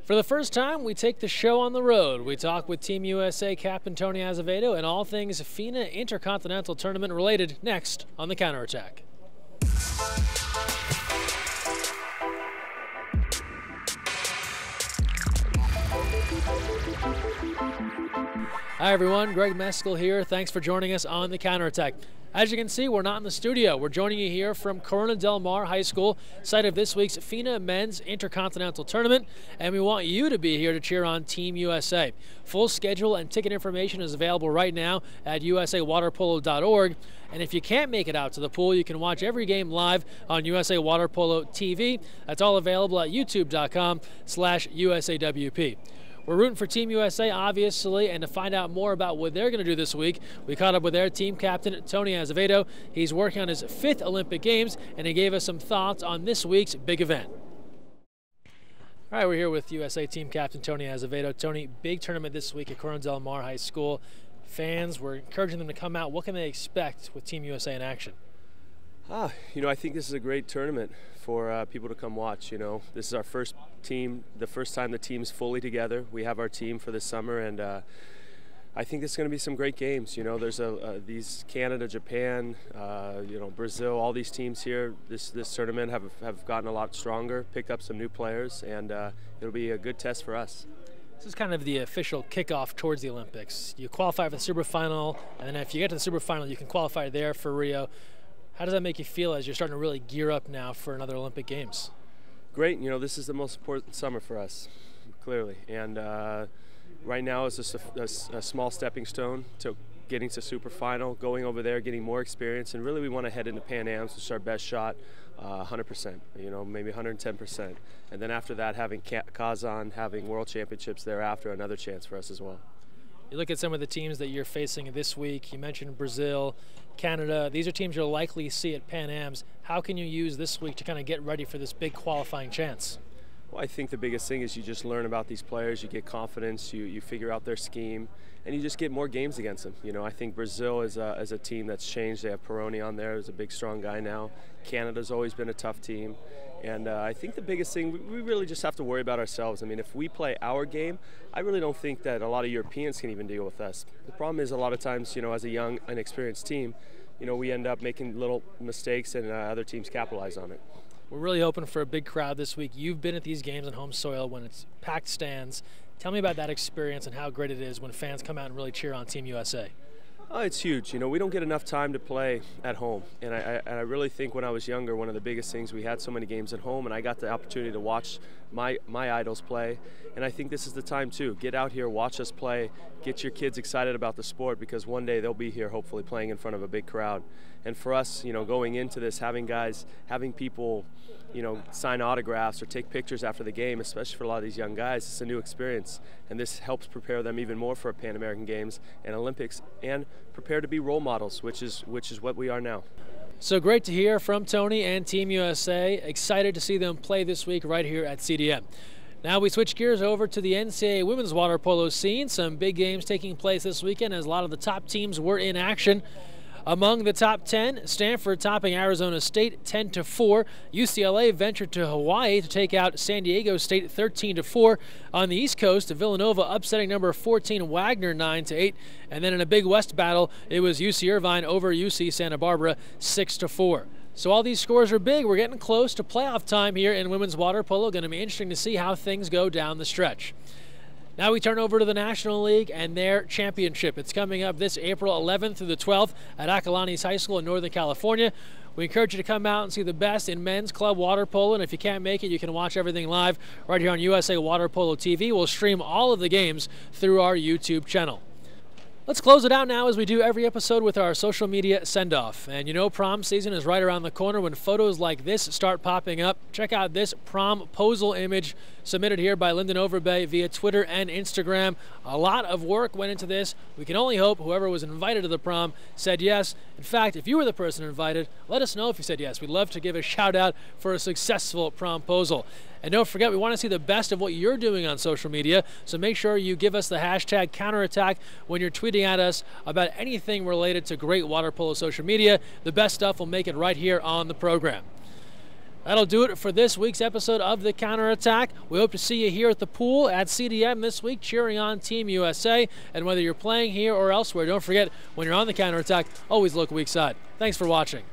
For the first time, we take the show on the road. We talk with Team USA captain Tony Azevedo and all things FINA Intercontinental Tournament related next on The Counterattack. Hi everyone, Greg Mescall here. Thanks for joining us on The Counterattack. As you can see, we're not in the studio. We're joining you here from Corona Del Mar High School, site of this week's FINA Men's Intercontinental Tournament, and we want you to be here to cheer on Team USA. Full schedule and ticket information is available right now at usawaterpolo.org, and if you can't make it out to the pool, you can watch every game live on USA Water Polo TV. That's all available at youtube.com/USAWP. We're rooting for Team USA, obviously, and to find out more about what they're going to do this week, we caught up with their team captain, Tony Azevedo. He's working on his 5th Olympic Games, and he gave us some thoughts on this week's big event. All right, we're here with USA team captain, Tony Azevedo. Tony, big tournament this week at Corona Del Mar High School. Fans, we're encouraging them to come out. What can they expect with Team USA in action? I think this is a great tournament for people to come watch. This is our first team, the first time the team's fully together. We have our team for this summer, and I think there's going to be some great games. There's these Canada, Japan, Brazil, all these teams here. This tournament have gotten a lot stronger, picked up some new players, and it'll be a good test for us. This is kind of the official kickoff towards the Olympics. You qualify for the Super Final, and then if you get to the Super Final, you can qualify there for Rio. How does that make you feel as you're starting to really gear up now for another Olympic Games? Great. This is the most important summer for us, clearly. And right now is just a small stepping stone to getting to Super Final, going over there, getting more experience. And really we want to head into Pan Am's, which is our best shot, 100%, maybe 110%. And then after that, having Kazan, having World Championships thereafter, another chance for us as well. You look at some of the teams that you're facing this week. You mentioned Brazil, Canada. These are teams you'll likely see at Pan Am's. How can you use this week to kind of get ready for this big qualifying chance? Well, I think the biggest thing is you just learn about these players, you get confidence, you figure out their scheme, and you just get more games against them. I think Brazil is a team that's changed. They have Peroni on there, who's a big, strong guy now. Canada's always been a tough team. And I think the biggest thing, we really just have to worry about ourselves. I mean, if we play our game, I really don't think that a lot of Europeans can even deal with us. The problem is a lot of times, as a young, inexperienced team, we end up making little mistakes and other teams capitalize on it. We're really hoping for a big crowd this week. You've been at these games on home soil when it's packed stands. Tell me about that experience and how great it is when fans come out and really cheer on Team USA. Oh, it's huge. We don't get enough time to play at home. And I really think when I was younger, one of the biggest things, we had so many games at home, and I got the opportunity to watch my idols play. And I think this is the time too. Get out here, watch us play, get your kids excited about the sport, because one day they'll be here hopefully playing in front of a big crowd. And for us, going into this, having people, sign autographs or take pictures after the game, especially for a lot of these young guys, it's a new experience. And this helps prepare them even more for Pan American Games and Olympics, and prepare to be role models, which is what we are now. So great to hear from Tony and Team USA. Excited to see them play this week right here at CDM. Now we switch gears over to the NCAA Women's Water Polo scene. Some big games taking place this weekend as a lot of the top teams were in action. Among the top 10, Stanford topping Arizona State 10-4. UCLA ventured to Hawaii to take out San Diego State 13-4. On the East Coast, Villanova upsetting number 14 Wagner 9-8. And then in a big West battle, it was UC Irvine over UC Santa Barbara 6-4. So all these scores are big. We're getting close to playoff time here in women's water polo. Going to be interesting to see how things go down the stretch. Now we turn over to the National League and their championship. It's coming up this April 11th through the 12th at Acalanes High School in Northern California. We encourage you to come out and see the best in men's club water polo, and if you can't make it, you can watch everything live right here on USA Water Polo TV. We'll stream all of the games through our YouTube channel. Let's close it out now as we do every episode with our social media send-off. And prom season is right around the corner when photos like this start popping up. Check out this promposal image submitted here by Lyndon Overbay via Twitter and Instagram. A lot of work went into this. We can only hope whoever was invited to the prom said yes. In fact, if you were the person invited, let us know if you said yes. We'd love to give a shout out for a successful promposal. And don't forget, we want to see the best of what you're doing on social media, so make sure you give us the hashtag counterattack when you're tweeting at us about anything related to great water polo social media. The best stuff will make it right here on the program. That'll do it for this week's episode of The Counterattack. We hope to see you here at the pool at CDM this week cheering on Team USA. And whether you're playing here or elsewhere, don't forget, when you're on The Counterattack, always look weak side. Thanks for watching.